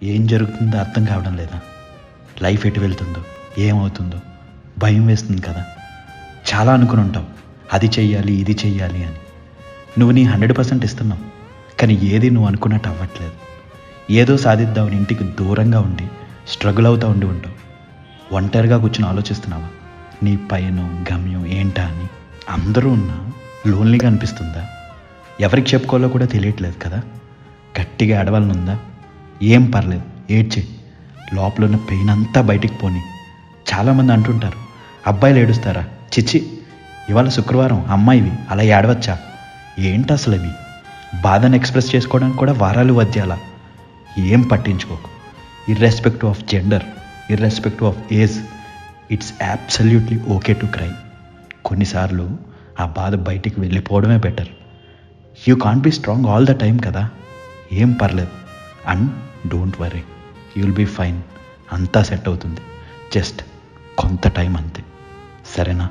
ఏం జరుగుతుందో అర్థం కావడం లేదా? లైఫ్ ఎటు వెళ్తుందో, ఏమవుతుందో భయం వేస్తుంది కదా. చాలా అనుకుని ఉంటావు, అది చెయ్యాలి ఇది చెయ్యాలి అని. నువ్వు నీ 100% ఇస్తున్నావు, కానీ ఏది నువ్వు అనుకున్నట్టు అవ్వట్లేదు. ఏదో సాధిద్దామని ఇంటికి దూరంగా ఉండి స్ట్రగుల్ అవుతూ ఉంటావు. ఒంటరిగా కూర్చొని ఆలోచిస్తున్నావా నీ పైన గమ్యం ఏంటా అని? అందరూ ఉన్నా లోన్లీగా అనిపిస్తుందా? ఎవరికి చెప్పుకోవాలో కూడా తెలియట్లేదు కదా. గట్టిగా ఏడవాలనుందా? ఏం పర్లేదు, ఏడ్చే. లోపల ఉన్న పెయిన్ అంతా బయటికి పోని. చాలామంది అంటుంటారు, అబ్బాయిలు ఏడుస్తారా? చిచ్చి, ఇవాళ శుక్రవారం, అమ్మాయివి అలా ఏడవచ్చా? ఏంటి అసలు అవి? బాధను ఎక్స్ప్రెస్ చేసుకోవడానికి కూడా వారాలు వద్యాలా? ఏం పట్టించుకోకు. Irrespective of gender, irrespective of age, it's absolutely okay to cry. కొన్నిసార్లు ఆ బాధ బయటికి వెళ్ళిపోవడమే better. You can't be strong all the time కదా. ఏం పర్లేదు. And don't worry, you will be fine. అంతా సెట్ అవుతుంది. జస్ట్ కొంత టైం అంతే, సరేనా?